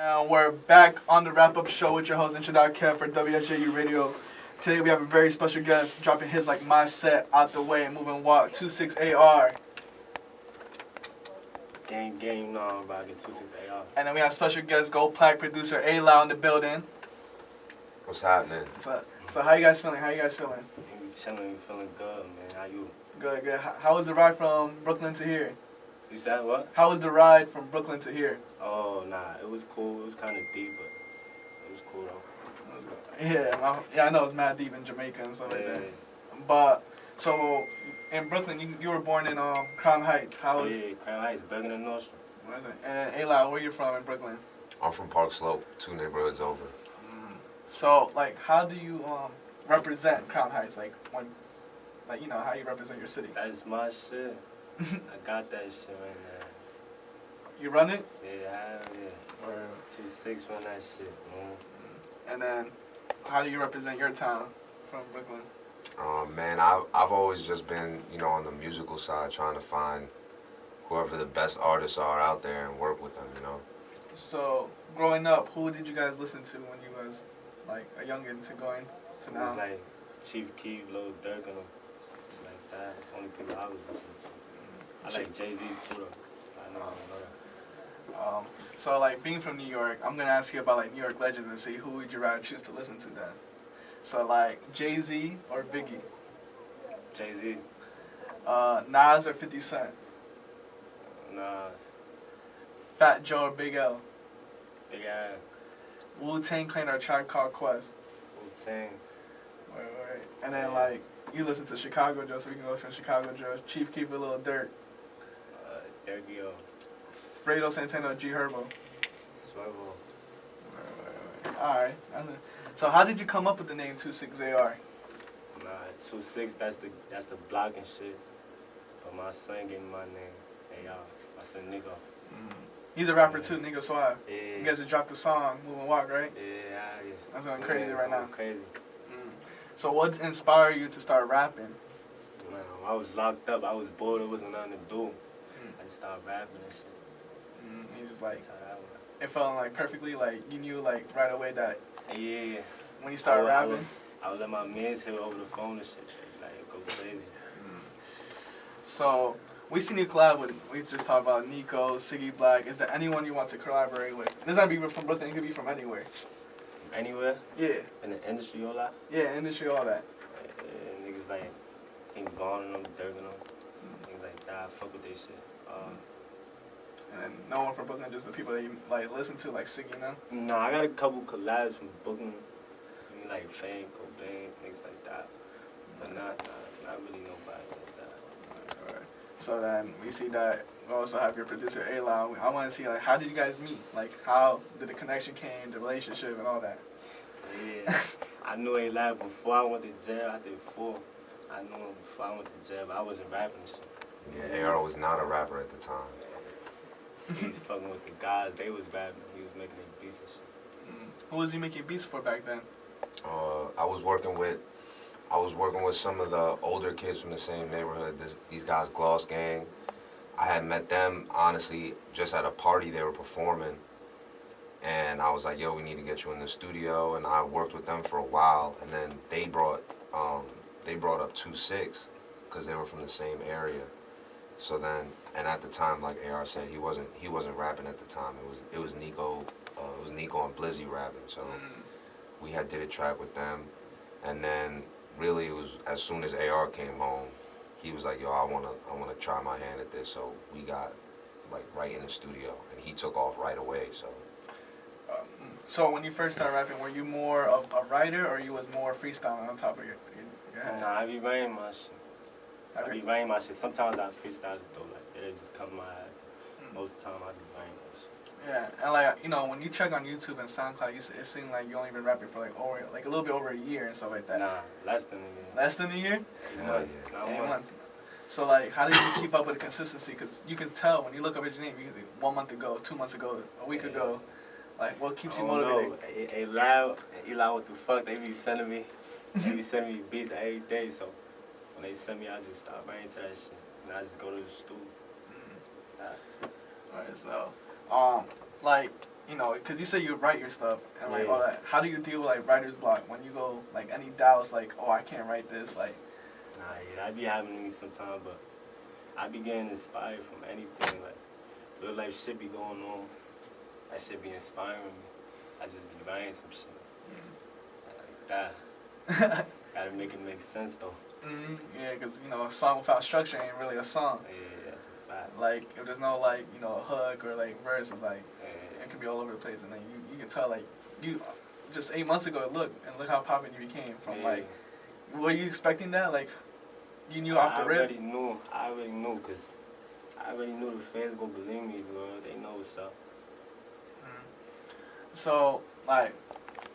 We're back on the wrap-up show with your host, Introduct Kev for WSJU Radio. Today we have a very special guest dropping his like my set out the way and moving walk 26AR. Game, no, I'm about to get 26AR. And then we have special guest Gold Plaque producer A Lau in the building. What's happening? So how you guys feeling? We chilling, feeling good, man. How you? Good. How was the ride from Brooklyn to here? You said what? How was the ride from Brooklyn to here? Oh, nah, it was cool. It was kind of deep, but it was cool though. It was good. Yeah, I know it's mad deep in Jamaica and stuff like that. Yeah. But so in Brooklyn, you were born in Crown Heights. How was? Yeah, Crown Heights, Bergen and North. What is it? And A Lau, where you from in Brooklyn? I'm from Park Slope, 2 neighborhoods over. So like, how do you represent Crown Heights? Like when, like you know how you represent your city. That's my shit. I got that shit right now. You run it? Yeah, yeah. Or 2-6 run that shit, man. and then, how do you represent your town from Brooklyn? Man, I've always just been, on the musical side, trying to find whoever the best artists are out there and work with them, So, growing up, who did you guys listen to when you was like a youngin to going to now? It was like Chief Keef, Lil Durk, and shit like that. It's the only people I was listening to. I like Jay-Z too, though. I know that. So like being from New York, I'm gonna ask you about like New York legends and see who would you rather choose to listen to then. So like Jay-Z or Biggie? Jay-Z. Nas or 50 Cent? Nas. Fat Joe or Big L? Big Al. Wu-Tang Clan or Tribe Called Quest? Wu-Tang. Right. And then like you listen to Chicago Joe, so we can go from Chicago Joe. Chief Keef a little Dirt. Dirty-O. Fredo Santana or G Herbo? Swervo. Right. Alright. So how did you come up with the name 26AR? Nah, 26, that's the block and shit. But my son gave me my name. Hey, y'all. My son, Nico. He's a rapper too, Nigga Suave. Yeah. You guys just dropped the song, Move and Walk, right? Yeah. That's going crazy right now. Crazy. So what inspired you to start rapping? Man, I was locked up. I was bored. There wasn't nothing to do. I just started rapping and shit. You just like, That's how that went. it felt like perfectly, like you knew like right away that Yeah. when you started rapping? I would let my mans hear over the phone and shit. Like, go crazy. So we seen you collab with, we just talked about Nico, Siggy Black. Is there anyone you want to collaborate with? It doesn't have to be from Brooklyn, it could be from anywhere. Anywhere? Yeah. In the industry, all that? Yeah, industry, all that. Yeah, niggas like King Vaughn and them, Dirk and them. Niggas like that. I fuck with they shit. And then no one from Brooklyn, just the people that you like listen to, like Siggy, Nah, I got a couple collabs from Brooklyn. I mean, like Fame, Cobain, niggas like that. But not really nobody like that. Alright. So then we see that we also have your producer A Lau. I want to see like how did you guys meet? Like how did the connection came, the relationship, and all that? Yeah, I knew A Lau before I went to jail. I did 4. I knew him before I went to jail, but I wasn't rapping and shit. Yeah, AR was not a rapper at the time. He was fucking with the guys. They was rapping. He was making their beats and shit. Who was he making beats for back then? I was working with some of the older kids from the same neighborhood. These guys, Gloss Gang. I had met them, honestly, just at a party they were performing. And I was like, yo, we need to get you in the studio. And I worked with them for a while. And then they brought up 26 because they were from the same area. So then, and at the time, like AR said, he wasn't rapping at the time. It was Nico and Blizzy rapping. So we did a track with them. And then really it was as soon as AR came home, he was like, yo, I wanna try my hand at this. So we got like right in the studio, and he took off right away. So when you first started rapping, were you more of a writer or you was more freestyling on top of your head? Nah, I be writing my shit. Sometimes I freestyle it though, like it just come to my head. Most of the time I be writing my shit. Yeah, and like when you check on YouTube and SoundCloud, it seems like you only been rapping for like a little bit over a year and stuff like that. Nah, less than a year. Less than a year? 8 months. 8 months. So like, how did you keep up with the consistency? Because you can tell when you look up at your name, you can see 1 month ago, 2 months ago, a week ago. Like, what keeps you motivated? A Lau, what the fuck? They be sending me beats every day. So when they send me, I just start writing to that shit, and I just go to the studio. Alright, so like you know, because you say you write your stuff and like Yeah. all that. How do you deal with like writer's block when you go like any doubts like, oh, I can't write this, like? Nah, yeah, I be having me sometimes, but I be getting inspired from anything. Like real life shit be going on. That shit be inspiring me. I just be writing some shit like that. Gotta make it make sense though. Yeah, because you know, a song without structure ain't really a song. Yeah, that's a fact. Like if there's no like, you know, a hook or like verse, it's like Yeah. it can be all over the place, and then you can tell like you just 8 months ago, look how popular you became from Yeah. like. Were you expecting that? Like you knew off the rip? I already knew, cause I already knew the fans gonna believe me, bro. They know what's up. So like,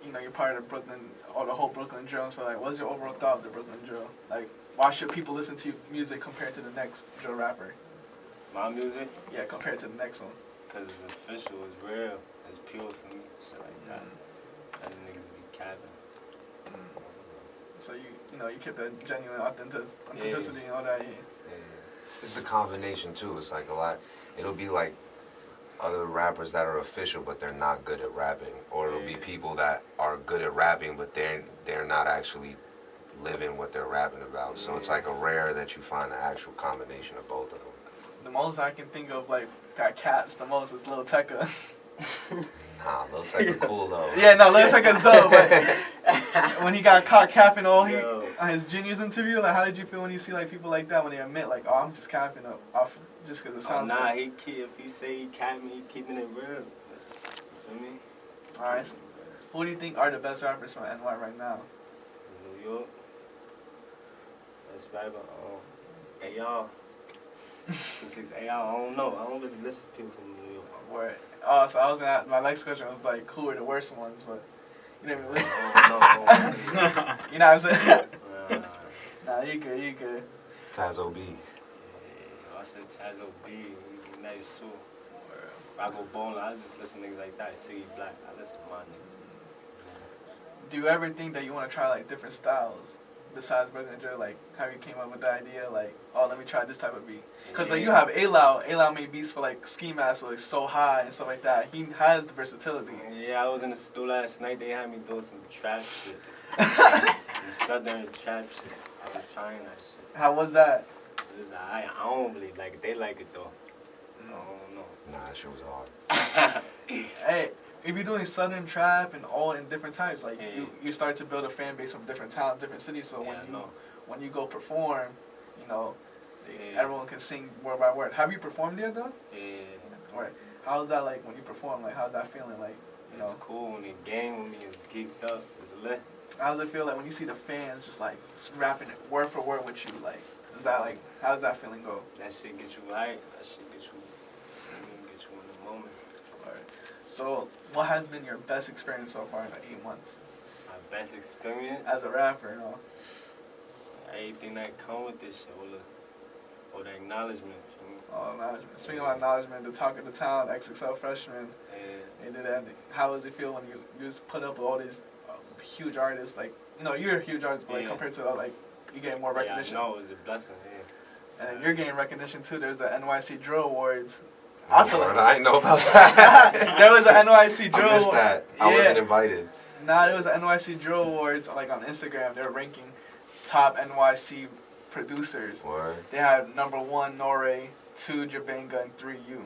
you know, you're part of the Brooklyn or the whole Brooklyn drill. So like, what's your overall thought of the Brooklyn drill? Like, why should people listen to your music compared to the next drill rapper? My music, Yeah, compared to the next one. cause it's official, it's real, it's pure for me, shit like that. That niggas be capping. So you know, you kept that genuine authenticity and all that. Yeah. Yeah. It's the combination too. It's like a lot. It'll be like other rappers that are official, but they're not good at rapping, or it'll be people that are good at rapping, but they're not actually living what they're rapping about. So it's like a rare that you find the actual combination of both of them. The most I can think of like that caps the most is Lil Tecca. Nah, Lil Tecca cool though. Yeah, no, Lil Tecca's dope. But when he got caught capping on his Genius interview, like how did you feel when you see like people like that when they admit like, oh, I'm just capping off just because it sounds nah, good? if he say he capping, he keeping it real. You feel me? Alright, so who do you think are the best rappers from NY right now? New York. That's right, but hey y'all. 2-6, hey y'all, I don't know. I don't really listen to people from New York. Where? Oh, so I was gonna ask, my next question was like, who are the worst ones? But you didn't even listen. I don't know. You know what I'm saying? Nah. Nah, you good. Tazo B. Yeah, I said Tazo B, he nice too. Rocco Bowling, I just listen to niggas like that. Siggy Black, I listen to my niggas. Do you ever think that you want to try like different styles besides Brooklyn Drill? Like how you came up with the idea, like, oh, let me try this type of beat. Cause like you have A Lau. A Lau made beats for like Ski Mask, like So High and stuff like that. He has the versatility. Yeah, I was in the studio last night. They had me doing some trap shit, some southern trap shit. I was trying that shit. How was that? It was I don't really like it. They like it though. I don't know. Nah, that shit was hard. Hey, if you're doing southern trap and all in different types, like Yeah. you start to build a fan base from different towns, different cities. So Yeah, I know. when you go perform, you know, Yeah. everyone can sing word by word. Have you performed yet though? Yeah, Right. How's that like when you perform? Like how's that feeling? Like you it's know, cool when they game with me. It's geeked up. It's lit. how does it feel like when you see the fans just like rapping it word for word with you? Like, is that like how does that feeling go? That shit get you right. That shit get you in the moment. Alright. So, what has been your best experience so far in the 8 months My best experience. as a rapper? You know, Everything that come with this shit, or the acknowledgement. You know? acknowledgement. Speaking of acknowledgement, the talk of the town, XXL freshman, Yeah. they did that. How does it feel when you just put up with all these huge artists? Like, you know, you're a huge artist, but like, Yeah. compared to like, you get more recognition. Yeah, I know, it's a blessing, yeah. And you're getting recognition too. There's the NYC Drill Awards. I didn't know about that. There was an NYC Drill I missed Award. that. I wasn't invited. Nah, there was an NYC Drill Awards like on Instagram. They were ranking top NYC producers. Word. They had number 1 Nore, 2 Jabanga, and 3 you.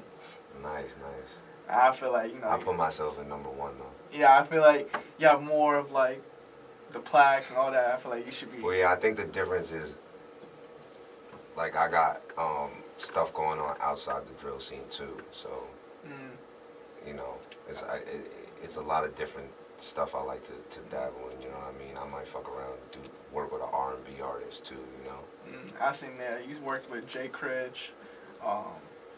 Nice. I feel like, you know. I put myself in number 1 though. Yeah, I feel like you have more of like the plaques and all that. I feel like you should be. Well, yeah, I think the difference is, like, I got stuff going on outside the drill scene too. So, you know, it's a lot of different stuff I like to dabble in. You know what I mean? I might fuck around and work with an R&B artist too. You know. I seen that you worked with Jay Critch.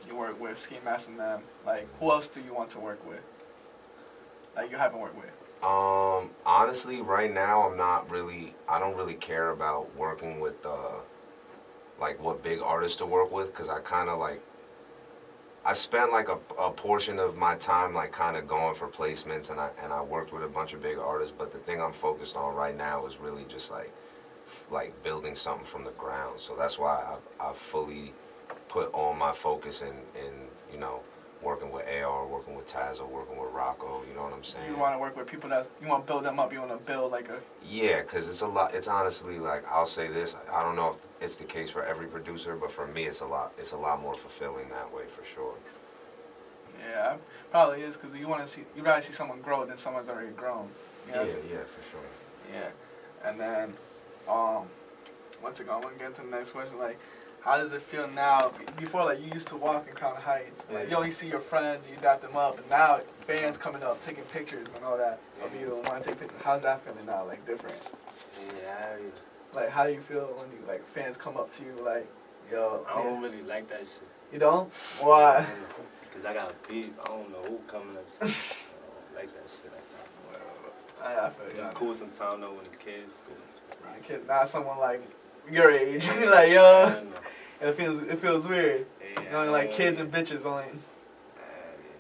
You work with Ski Mask and them. Like, who else do you want to work with? Like, you haven't worked with. Honestly, right now I don't really care about working with like what big artists to work with, because I kind of like, I spent like a portion of my time like kind of going for placements, and I worked with a bunch of big artists, but the thing I'm focused on right now is really just like building something from the ground. So that's why I fully put all my focus in you know, working with AR, working with Tazo, working with Rocco. You know what I'm saying? You want to work with people that you want to build them up. You want to build like a. Yeah, because it's a lot. It's honestly like, I'll say this. I don't know if it's the case for every producer, but for me, it's a lot. It's a lot more fulfilling that way for sure. Yeah, probably is because you rather see someone grow than someone's already grown. You know? Yeah, for sure. Yeah, and then, once again, I'm gonna get to the next question. Like, how does it feel now? Before, like, you used to walk in Crown Heights. Like, you only see your friends, you dap them up, and now fans coming up, taking pictures and all that of you and want to take pictures. How's that feeling now? Like, different? Yeah. Like, how do you feel when you like fans come up to you like, yo? I don't really like that shit. You don't? Why? Because I got beef. I don't know who coming up to me. I don't like that shit like that. I feel It's cool sometimes though when the kids do it. Kids, not someone like your age. Like, yo, it feels weird. Yeah, you know, like kids and bitches only.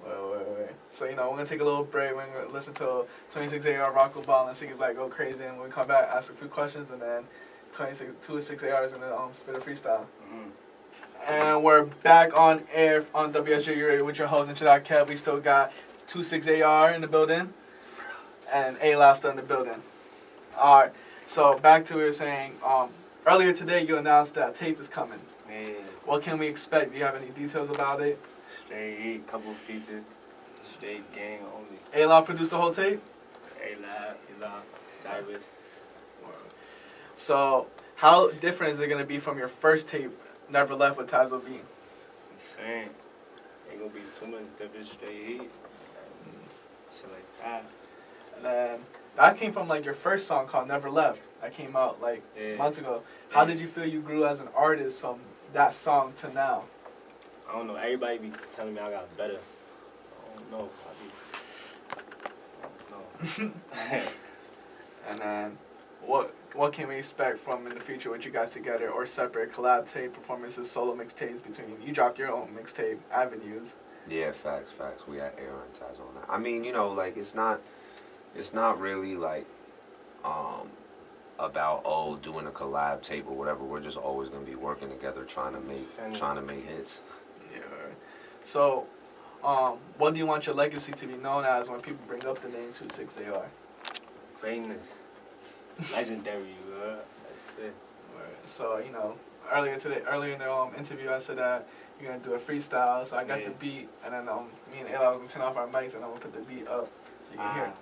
Wait. So, you know, we're going to take a little break. We're going to listen to 26AR Rocco Ball and see if like go crazy. And when we come back, ask a few questions and then 26 ARs and then spit a freestyle. Mm-hmm. And we're back on air on WSJU Radio with your host, Introduct Kev. We still got 26AR in the building and A Lau still in the building. All right. So back to what we were saying. Earlier today, you announced that tape is coming. Yeah. What can we expect? Do you have any details about it? Straight heat, couple features, straight gang only. A Lau produced the whole tape? A Lau, Cyrus. So how different is it going to be from your first tape, Never Left with Tazo B? Same. Ain't gonna be too much different, straight heat. Shit like that. And then that came from like your first song called Never Left. That came out like months ago. How did you feel you grew as an artist from that song to now? I don't know. Everybody be telling me I got better. I don't know. I don't know. And then what can we expect from in the future with you guys together or separate collab tape performances, solo mixtapes between you dropped your own mixtape avenues? Yeah, facts. We had AR and Tazo on that. I mean, you know, like it's not really like about doing a collab tape or whatever. We're just always gonna be working together trying to make hits. Yeah. So, what do you want your legacy to be known as when people bring up the name 26AR? Greatness. Legendary, that's it. So, you know, earlier in the interview, I said that you're gonna do a freestyle. So I got the beat, and then me and A Lau are gonna turn off our mics, and I'm gonna put the beat up so you can hear it.